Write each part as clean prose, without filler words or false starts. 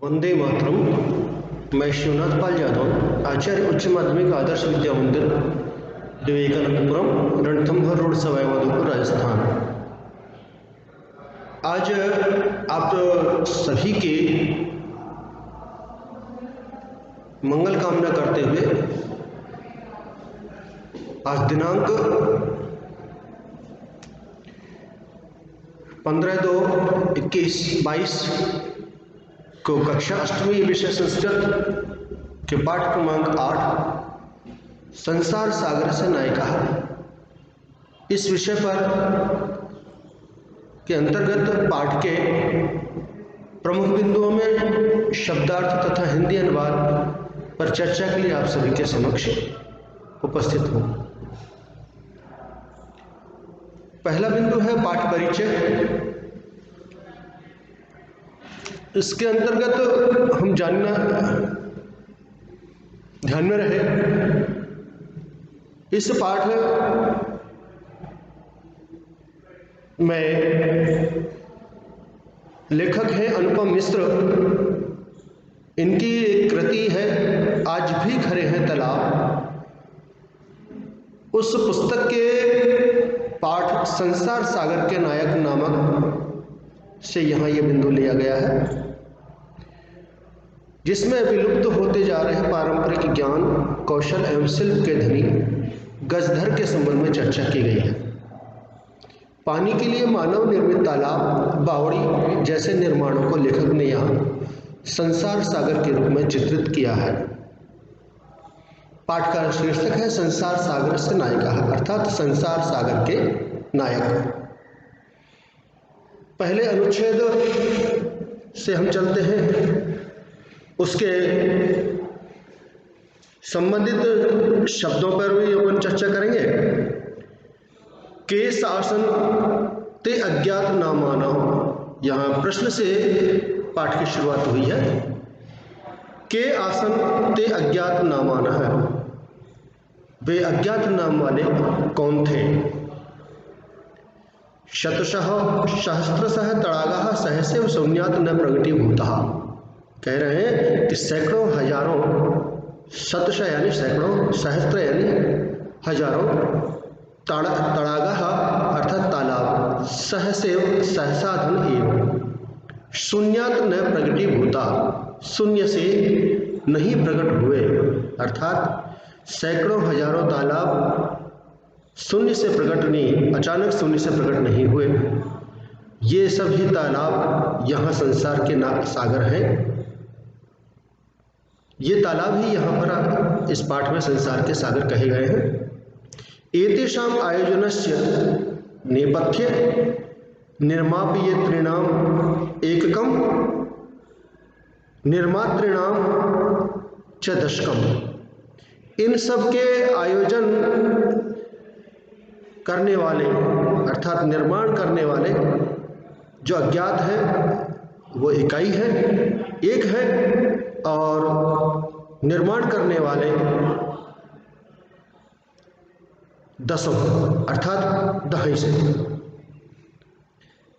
वंदे मातरम। मैं शिवनाथ पाल यादव, आचार्य उच्च माध्यमिक आदर्श विद्या मंदिर, विवेकानंदपुरम, रणथंभौर रोड, सवाई माधोपुर, राजस्थान। आज आप सभी के मंगल कामना करते हुए आज दिनांक 15/2/21/22 को कक्षा अष्टमी विषय संस्कृत के पाठ क्रमांक 8 संसार सागर से नायिका, इस विषय पर के अंतर्गत पाठ के प्रमुख बिंदुओं में शब्दार्थ तथा हिंदी अनुवाद पर चर्चा के लिए आप सभी के समक्ष उपस्थित हूँ। पहला बिंदु है पाठ परिचय। इसके अंतर्गत हम जानना ध्यान में रहे, इस पाठ में लेखक हैं अनुपम मिश्र। इनकी एक कृति है आज भी खड़े हैं तालाब। उस पुस्तक के पाठ संसार सागर के नायक नामक से यहाँ ये बिंदु लिया गया है, जिसमें विलुप्त होते जा रहे पारंपरिक ज्ञान, कौशल एवं शिल्प के धनी गजधर के संबंध में चर्चा की गई है। पानी के लिए मानव निर्मित तालाब, बावड़ी जैसे निर्माणों को लेखक ने यहाँ संसार सागर के रूप में चित्रित किया है। पाठ का शीर्षक है संसार सागर से नायिका, अर्थात संसार सागर के नायक। पहले अनुच्छेद से हम चलते हैं, उसके संबंधित शब्दों पर भी अपन चर्चा करेंगे। के शासन ते अज्ञात ना माना, यहाँ प्रश्न से पाठ की शुरुआत हुई है। के आसन ते अज्ञात ना माना है, वे अज्ञात नाम वाले कौन थे? शतशः सहस्त्रशः तड़ागा सहस्र शून्यात न प्रगटीभूतः। कह रहे हैं कि सैकड़ों हजारों, शतशः यानी सैकड़ों, सहस्त्र यानी हजारों, तड़ागा अर्थात तालाब, सहसेव सहसाधन एवं, शून्यात न प्रगटीभूता, शून्य से नहीं प्रकट हुए, अर्थात सैकड़ों हजारों तालाब शून्य से प्रकट नहीं, अचानक शून्य से प्रकट नहीं हुए। ये सभी तालाब यहाँ संसार के सागर हैं। ये तालाब ही यहाँ पर इस पाठ में संसार के सागर कहे गए हैं। एतेषाम् आयोजनस्य नेपथ्य निर्मापयितॄणाम् एककं निर्मातॄणां च दशकम्। इन सब के आयोजन करने वाले अर्थात निर्माण करने वाले जो अज्ञात है वो इकाई है, एक है, और निर्माण करने वाले दसों अर्थात दहाई से।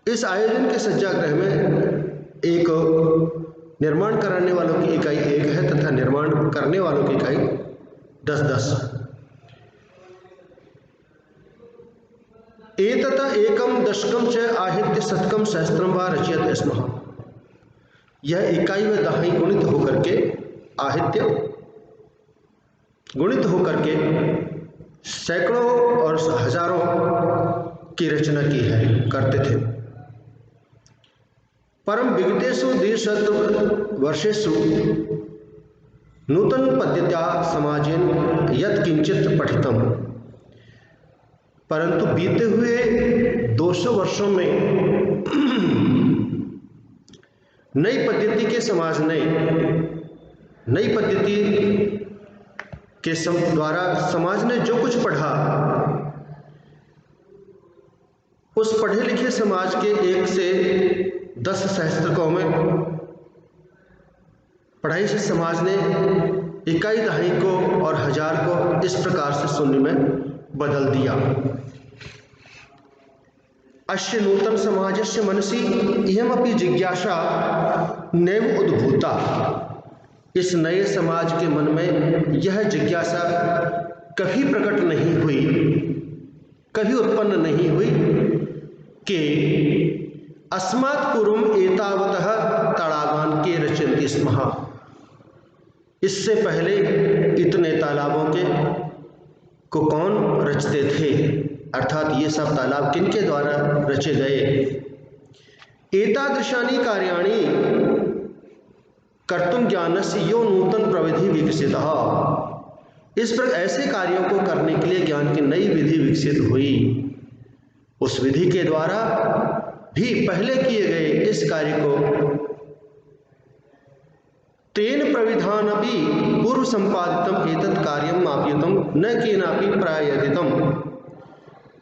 इस आयोजन के सत्याग्रह में एक निर्माण कराने वालों की इकाई एक है तथा निर्माण करने वालों की इकाई 10-10। एतत एकम दशकम च आहित्य शतकम सहस्त्रम वा रचयत स्मः। यह इकाई व दहाई गुणित होकर के, आहित्य गुणित होकर के सैकड़ों और हजारों की रचना की है, करते थे। परम विगतेषु द्विशत वर्षेषु नूतन पद्धत्या समाजेन यत् किंचित पठितम। परंतु बीते हुए 200 वर्षों में नई पद्धति के समाज ने, नई पद्धति के द्वारा समाज ने जो कुछ पढ़ा, उस पढ़े लिखे समाज के 1 से 10 सहस्त्रकों में पढ़ाई से समाज ने इकाई, दहाई को और हजार को इस प्रकार से शून्य में बदल दिया। अस्य नूतन समाजस्य मनसि इयमपि जिज्ञासा नैव उद्भूता। इस नए समाज के मन में यह जिज्ञासा कभी प्रकट नहीं हुई, कभी उत्पन्न नहीं हुई कि अस्मात् पूर्वम एतावतः तड़ागान के रचयन्ति स्मः। इससे पहले इतने तालाबों को कौन रचते थे, अर्थात ये सब तालाब किनके द्वारा रचे गए। एतादृशानि कार्याणि कर्तुम ज्ञानस्य यो नूतन प्रविधि विकसितः। इस पर ऐसे कार्यों को करने के लिए ज्ञान की नई विधि विकसित हुई। उस विधि के द्वारा भी पहले किए गए इस कार्य को तेन प्रविधानपि पूर्व संपादितम एतत् कार्यम मापयितुम न केनापि प्रायतितम।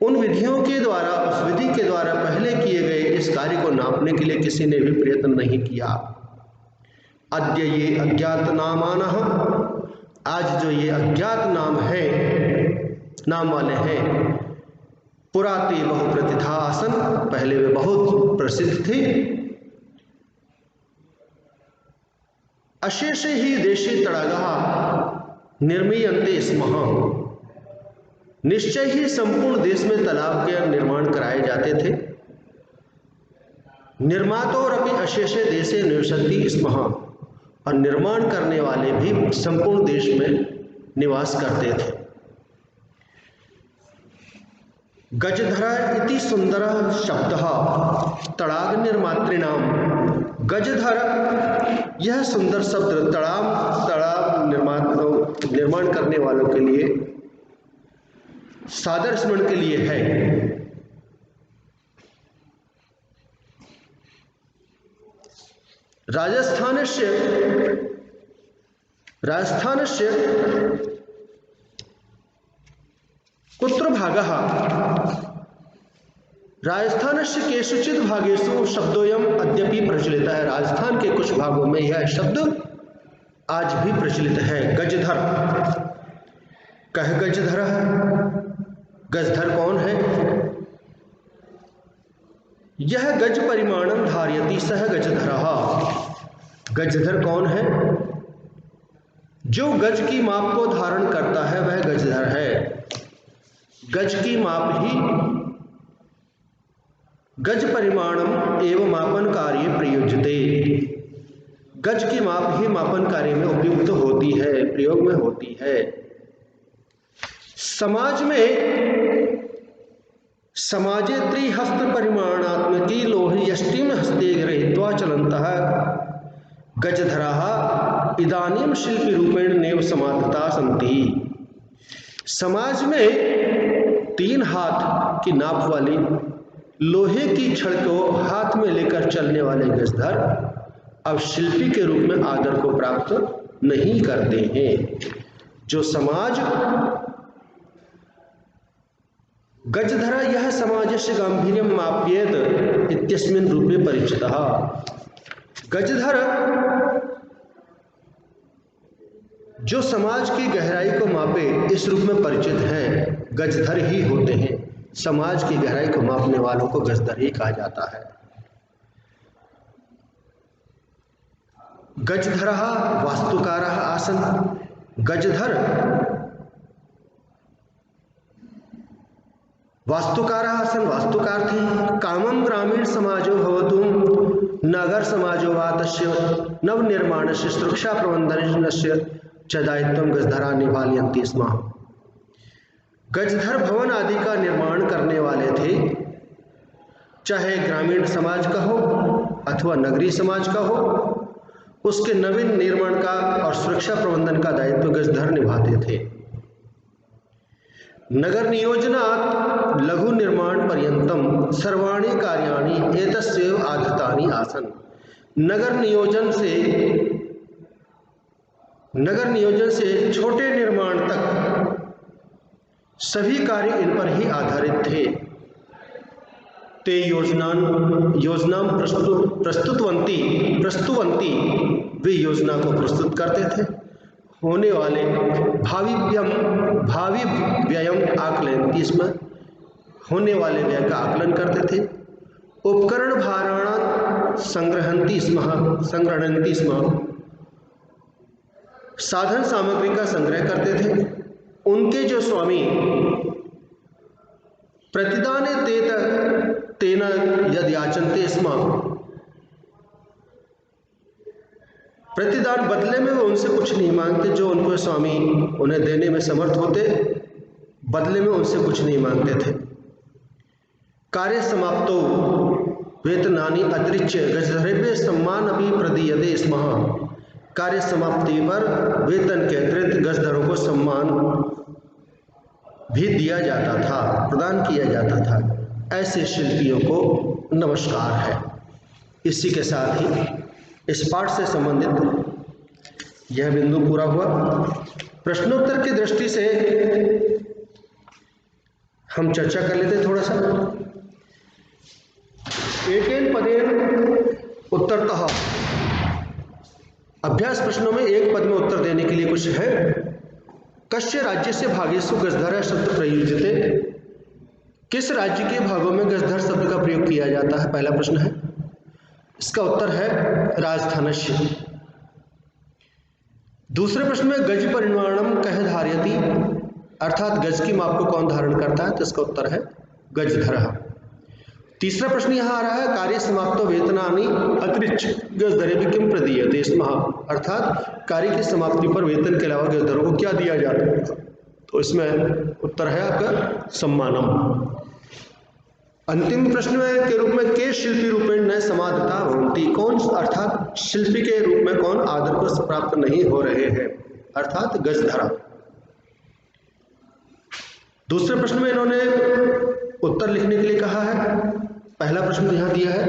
उन विधियों के द्वारा, उस विधि के द्वारा पहले किए गए इस कार्य को नापने के लिए किसी ने भी प्रयत्न नहीं किया। अद्य ये अज्ञात नामानः, आज जो ये अज्ञात नाम है, नाम वाले हैं, पुराते बहु प्रतिथा आसन, पहले वे बहुत प्रसिद्ध थे। अशेष ही देशी तड़ागा निर्मीयन्ते स्मः। निश्चय ही संपूर्ण देश में तालाब के निर्माण कराए जाते थे। निर्मातोरपि अशेषे देशे निवसन्ति स्मः। और निर्माण करने वाले भी संपूर्ण देश में निवास करते थे। गजधरा इति सुंदरः शब्दः तड़ाग निर्मातृणाम। गजधर, यह सुंदर शब्द तालाब निर्माण करने वालों के लिए, सादर स्मरण के लिए है। राजस्थानस्य कुत्र भागः, राजस्थानस्य केषुचित् भागेषु शब्दोऽयम् अद्यापि प्रचलित है। राजस्थान के कुछ भागों में यह शब्द आज भी प्रचलित है। गजधर, कह गजधर है। गजधर कौन है? यह गज परिमाणं धारयति सह गजधरः। गजधर कौन है? जो गज की माप को धारण करता है वह गजधर है। गज की माप ही, गज परिमाणम एवं मापन कार्य प्रयुज्यते। गज की माप ही मापन कार्य में उपयुक्त होती है, प्रयोग में होती है। समाज में समाजे त्रिहस्त परिमाणात्मकी लोह यष्टिम हस्ते गृहीत्वा चलन्तः गजधराः इदानीं शिल्पी रूपेण नैव समादृता सन्ति। समाज में 3 हाथ की नाप वाली लोहे की छड़ को हाथ में लेकर चलने वाले गजधर अब शिल्पी के रूप में आदर को प्राप्त नहीं करते हैं। जो समाज गजधरा यह समाजस्य गांभीर्यं माप्येत इत्यस्मिन् रूपे परिचितः। गजधर जो समाज की गहराई को मापे इस रूप में परिचित हैं, गजधर ही होते हैं। समाज की गहराई को मापने वालों को गजधर ही कहा जाता है। गजधरः वास्तुकारः आसन। गजधर वास्तुकारः आसन, वास्तुकार थे। कामं ग्रामीण समाजो भवतु नगर समाजो वा तस्य नवनिर्माणस्य सुरक्षा प्रबंधनस्य च दायित्वं गजधरा निभालयन्ति स्म। गजधर भवन आदि का निर्माण करने वाले थे, चाहे ग्रामीण समाज का हो अथवा नगरीय समाज का हो। उसके नवीन निर्माण का और सुरक्षा प्रबंधन का दायित्व गजधर निभाते थे। नगर नियोजनात् लघु निर्माण पर्यंतम सर्वाणि कार्याणि एतस्यैव आधृतानि आसन। नगर नियोजन से छोटे निर्माण तक सभी कार्य इन पर ही आधारित थे। ते योजना प्रस्तुतवंती वे योजना को प्रस्तुत करते थे। होने वाले भावी व्ययम आकलयन्ति स्म। होने वाले व्यय का आकलन करते थे। उपकरण भाराणां संग्रहन्ति स्म, साधन सामग्री का संग्रह करते थे। उनके जो स्वामी प्रतिदाने तेन यद याचन्ते स्म, प्रतिदान बदले में वो उनसे कुछ नहीं मांगते, जो उनको स्वामी उन्हें देने में समर्थ होते बदले में उनसे कुछ नहीं मांगते थे। कार्य समाप्तो वेतनानि अतिरिच्य गजधरेभ्यः सम्मान अभी प्रदीयते स्म, कार्य समाप्ति पर वेतन के अतिरिक्त गजधरों को सम्मान भी दिया जाता था, प्रदान किया जाता था। ऐसे शिल्पियों को नमस्कार है। इसी के साथ ही इस पाठ से संबंधित यह बिंदु पूरा हुआ। प्रश्नोत्तर की दृष्टि से हम चर्चा कर लेते थोड़ा सा। एकेन पदेन उत्तरतः, अभ्यास प्रश्नों में एक पद में उत्तर देने के लिए कुछ है। कस्य राज्य से भागेषु गजधर शब्द प्रयुज्यते, किस राज्य के भागों में गजधर शब्द का प्रयोग किया जाता है, पहला प्रश्न है। इसका उत्तर है राजस्थानस्य। दूसरे प्रश्न में गज परिमाणम कह धारयति, अर्थात गज की माप को कौन धारण करता है, तो इसका उत्तर है गजधरः। तीसरा प्रश्न यहाँ आ रहा है कार्य समाप्तो वेतनानि अतिरिच्य गजधरेभ्यः किम प्रदीयते स्म, अर्थात कार्य की समाप्ति पर वेतन के अलावा गजधरों को क्या दिया जाता है, तो इसमें उत्तर है आपका सम्मानम। अंतिम प्रश्न के रूप में के शिल्पी रूपेण न समादता भवन्ति, कौन अर्थात शिल्पी के रूप में कौन आदर को प्राप्त नहीं हो रहे हैं, अर्थात गजधरा। दूसरे प्रश्न में इन्होंने उत्तर लिखने के लिए कहा है। पहला प्रश्न यहाँ दिया है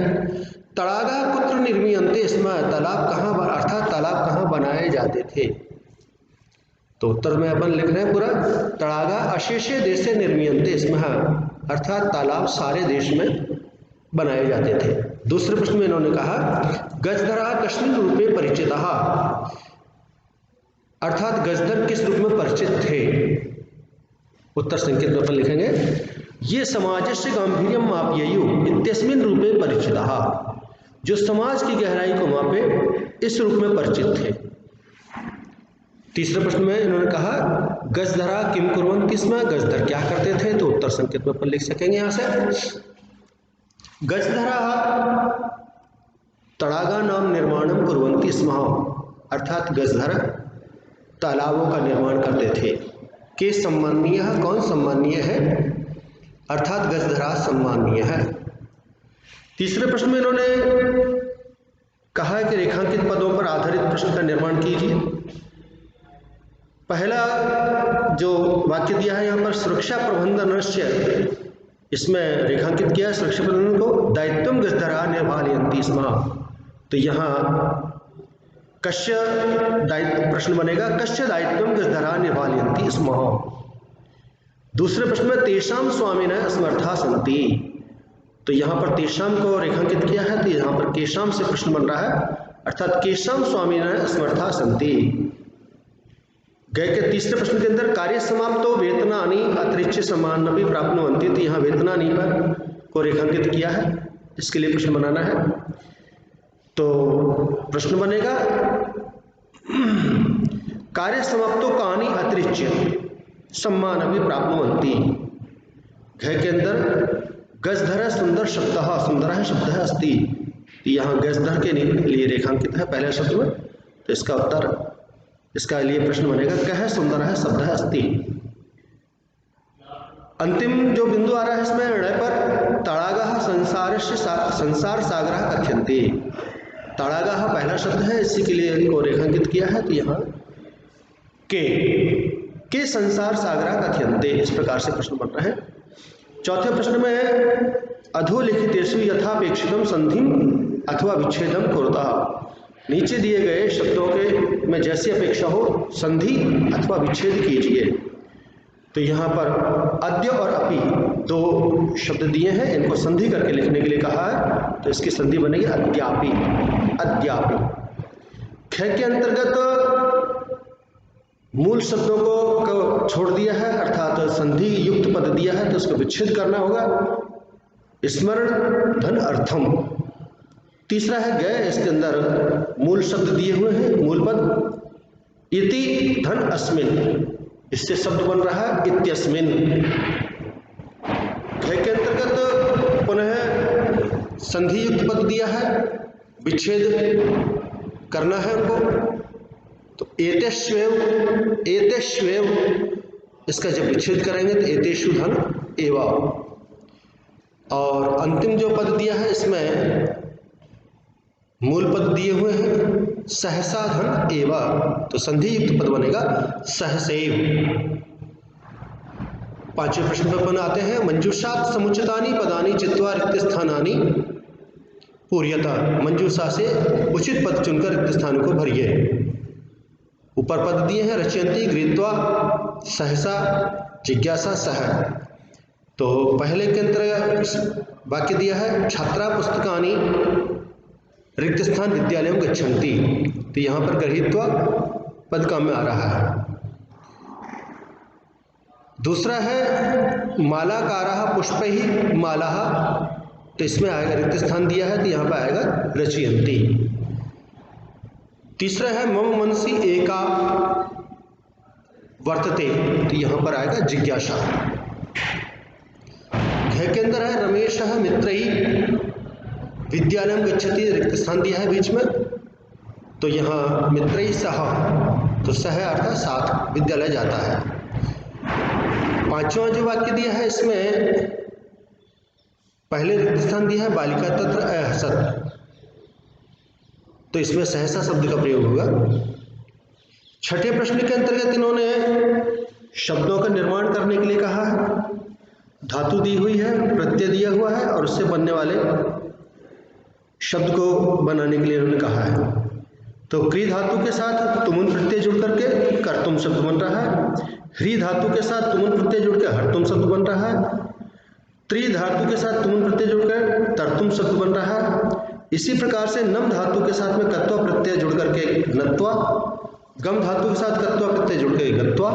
तड़ागा कुत्र निर्मीयन्ते स्म, तालाब कहाँ, अर्थात तालाब कहाँ बनाए जाते थे, तो उत्तर में अपन लिख रहे हैं पूरा तड़ागा अशेषे देशे निर्मीयन्ते स्म, अर्थात तालाब सारे देश में बनाए जाते थे। दूसरे प्रश्न में इन्होंने कहा गजधरा कस्मिन् रूपे परिचितः, अर्थात गजधर किस रूप में परिचित थे, उत्तर संकेत में अपन लिखेंगे ये समाजस्य गांभीर्यं मापयेयु इत्यस्मिन् रूपे परिचितः, जो समाज की गहराई को मापे इस रूप में परिचित थे। तीसरे प्रश्न में इन्होंने कहा गजधरा किम कुर्वन्ति स्म, गजधर क्या करते थे, तो उत्तर संकेत में अपन लिख सकेंगे यहां से गजधरा तड़ागा नाम निर्माणम कुर्वन्ति स्म, अर्थात गजधर तालाबों का निर्माण करते थे। के सम्माननीय, कौन सम्माननीय है, अर्थात गजधरा सम्माननीय है। तीसरे प्रश्न में इन्होंने कहा कि रेखांकित पदों पर आधारित प्रश्न का निर्माण कीजिए। पहला जो वाक्य दिया है यहाँ पर सुरक्षा प्रबंधनस्य, इसमें रेखांकित किया है सुरक्षा प्रबंधन को दायित्वम गजधरा निर्वाहयन्ति स्म, तो यहाँ कस्य दायित्व प्रश्न बनेगा कस्य दायित्वम गजधरा निर्वाहयन्ति स्म। दूसरे प्रश्न में तेषाम स्वामिनः असमर्था सन्ति, तो यहाँ पर तेषाम को रेखांकित किया है, तो यहाँ पर केशाम से प्रश्न बन रहा है, अर्थात केशाम स्वामिनः असमर्था सन्ति। गए के तीसरे प्रश्न के अंदर कार्य समाप्तो वेतनानि अतिरिच्य सम्मानमपि प्राप्नुवन्ति, तो यहाँ वेतनानि पर को रेखांकित किया है, इसके लिए प्रश्न बनाना है। तो प्रश्न बनेगा कार्य समाप्तो कानि अतिरिच्य सम्मानमपि प्राप्नुवन्ति। घय के अंदर गजधर सुंदर शब्द, सुंदर शब्द है अस्ति, यहाँ गजधर के लिए रेखांकित है पहले शब्द में, तो इसका उत्तर, इसका लिए प्रश्न बनेगा कह सुंदर है शब्द है अस्ति। अंतिम जो बिंदु आ रहा है इसमें ण पर तड़ागा संसार सागर कथ्यन्ते, तड़ागा पहला शब्द है, इसी के लिए इनको रेखांकित किया है, तो यहाँ के संसार सागर कथ्यन्ते, इस प्रकार से प्रश्न बन रहे हैं। चौथे प्रश्न में अधोलिखितेषु यथापेक्षितम संधिम अथवा विच्छेदम कुरुतः, नीचे दिए गए शब्दों के में जैसी अपेक्षा हो संधि अथवा विच्छेद कीजिए। तो यहाँ पर अद्य और अपि दो शब्द दिए हैं, इनको संधि करके लिखने के लिए कहा है, तो इसकी संधि बनेगी अद्यापि। अद्यापि ख के अंतर्गत मूल शब्दों को छोड़ दिया है, अर्थात संधि युक्त पद दिया है तो उसको विच्छेद करना होगा। स्मरण धन अर्थम। तीसरा है गय, इसके अंदर मूल शब्द दिए हुए हैं, मूल पद इति धन अस्मिन, इससे शब्द बन रहा है इत्यस्मिन। गय के अंतर्गत पुनः संधि युक्त पद दिया है, विच्छेद करना है उनको, तो एतेष्वेव, एतेष्वेव इसका जब विच्छेद करेंगे तो एतेषु धन एवा। और अंतिम जो पद दिया है इसमें मूल पद दिए हुए हैं सहसा धन एवा, तो संधि युक्त पद बनेगा सहसैव। पांचवें प्रश्न पर अपन आते हैं। मंजूषात् समुचितानि पदानि चित्वा रिक्त स्थानानि पूर्यता। मंजूषा से उचित पद चुनकर रिक्त स्थानों को भरिए। ऊपर पद दिए हैं रचयन्ति, गृहीत्वा, सहसा, जिज्ञासा, सह। तो पहले के अंतर्गत वाक्य दिया है छात्रा पुस्तकानि रिक्त स्थान विद्यालयों गच्छन्ति, तो यहाँ पर गृहीत्वा पद काम में आ रहा है। दूसरा है मालाकारः पुष्पैः मालाः, तो इसमें आएगा रिक्त स्थान दिया है तो यहाँ पर आएगा रचयन्ति। तीसरा है मम मनसि एका वर्तते, तो यहाँ पर आएगा जिज्ञासा। घ के अंदर है रमेशः मित्रैः विद्यालयं गच्छति, रिक्त स्थान दिया है बीच में, तो यहाँ मित्रैः सह, तो सह अर्थात साथ विद्यालय जाता है। पांचवा जो वाक्य दिया है इसमें पहले रिक्त स्थान दिया है बालिका तत्र अहसत, तो इसमें सहसा शब्द का प्रयोग होगा। छठे प्रश्न के अंतर्गत इन्होंने शब्दों का निर्माण करने के लिए कहा है। धातु दी हुई है, प्रत्यय दिया हुआ है और उससे बनने वाले शब्द को बनाने के लिए इन्होंने कहा है। तो क्री धातु के साथ तुमुन प्रत्यय जुड़ करके कर्तुम शब्द बन रहा है। ह्री धातु के साथ तुमुन प्रत्यय जुड़ के हर्तुम शब्द बन रहा है। त्रि धातु के साथ तुमुन प्रत्यय जुड़कर तर्तुम शब्द बन रहा है। इसी प्रकार से नम धातु के साथ में कत्वा प्रत्यय जुड़ करके नत्वा, गम धातु के साथ कत्वा प्रत्यय जुड़ के गत्वा,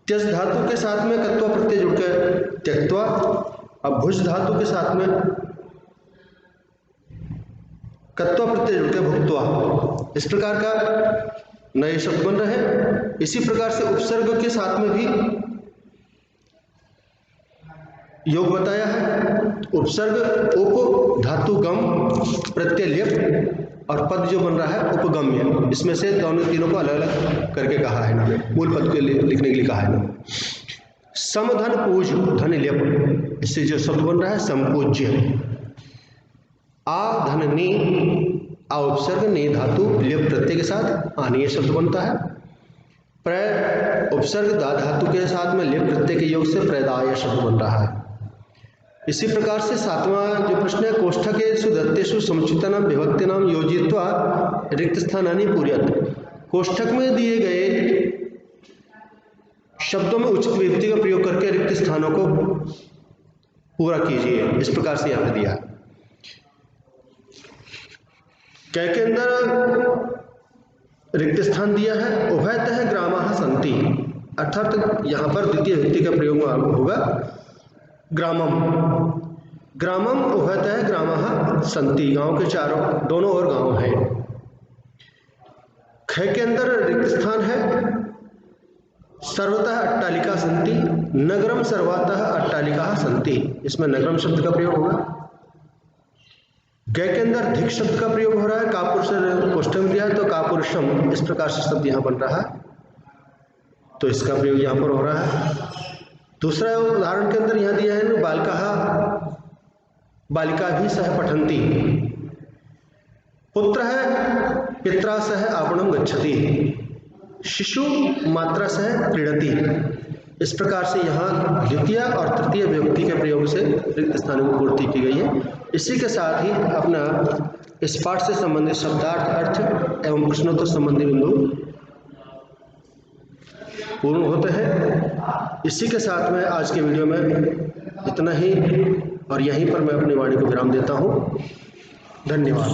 त्यज धातु के साथ में कत्वा प्रत्यय जुड़ के त्यक्त्वा, अब भुज धातु के साथ में कत्वा प्रत्यय जुड़ के भुक्त्वा। इस प्रकार का नए शब्द बन रहे हैं। इसी प्रकार से उपसर्ग के साथ में भी योग बताया है। उपसर्ग उप धातु गम प्रत्यय लिप और पद जो बन रहा है उपगम्य, इसमें से दोनों तीनों को अलग अलग करके कहा है ना, मूल पद को लिखने के लिए कहा है ना। समधन पूज धन लिप, इससे जो शब्द बन रहा है समपूज्य। आ धन नी, आ उपसर्ग नी धातु लिप प्रत्यय के साथ आनीय शब्द बनता है। प्र उपसर्ग दा धातु के साथ में लिप प्रत्यय के योग से प्रदाय शब्द बन रहा है। इसी प्रकार से सातवां जो प्रश्न है कोष्ठकेषु दत्तेषु समुचितानां विभक्तीनां योजयित्वा रिक्त स्थानानि पूरयत्। कोष्ठक में दिए गए शब्दों में उचित विभक्ति का प्रयोग करके रिक्त स्थानों को पूरा कीजिए। इस प्रकार से यहाँ पे दिया। कै के अंदर रिक्त स्थान दिया है उभयतः ग्रामाः सन्ति, अर्थात यहाँ पर द्वितीय विभक्ति का प्रयोग होगा ग्रामम। ग्रामम उभयतः ग्रामाः सन्ति, गांव के चारों दोनों ओर गांव है। ख के अंदर रिक्त स्थान है सर्वतः अट्टालिका सन्ति, नगरम सर्वतः अट्टालिकाः सन्ति, इसमें नगरम शब्द का प्रयोग होगा। ग के अंदर धिक शब्द का प्रयोग हो रहा है, कापुरुष कोष्ठक में दिया है तो कापुरुषम, इस प्रकार से शब्द यहाँ बन रहा है, तो इसका प्रयोग यहाँ पर हो रहा है। दूसरा उदाहरण के अंदर यहाँ दिया है बालकाः बालिका भी सह पठन्ति। पुत्र है पित्रा सह आपणम गच्छति, शिशु मात्रा सह क्रीडति। इस प्रकार से यहाँ द्वितीय और तृतीय विभक्ति के प्रयोग से रिक्त स्थानों की पूर्ति की गई है। इसी के साथ ही अपना इस पाठ से संबंधित शब्दार्थ, अर्थ एवं प्रश्नोत्तर संबंधी बिंदु पूर्ण होते हैं। इसी के साथ में आज के वीडियो में इतना ही और यहीं पर मैं अपनी वाणी को विराम देता हूँ। धन्यवाद।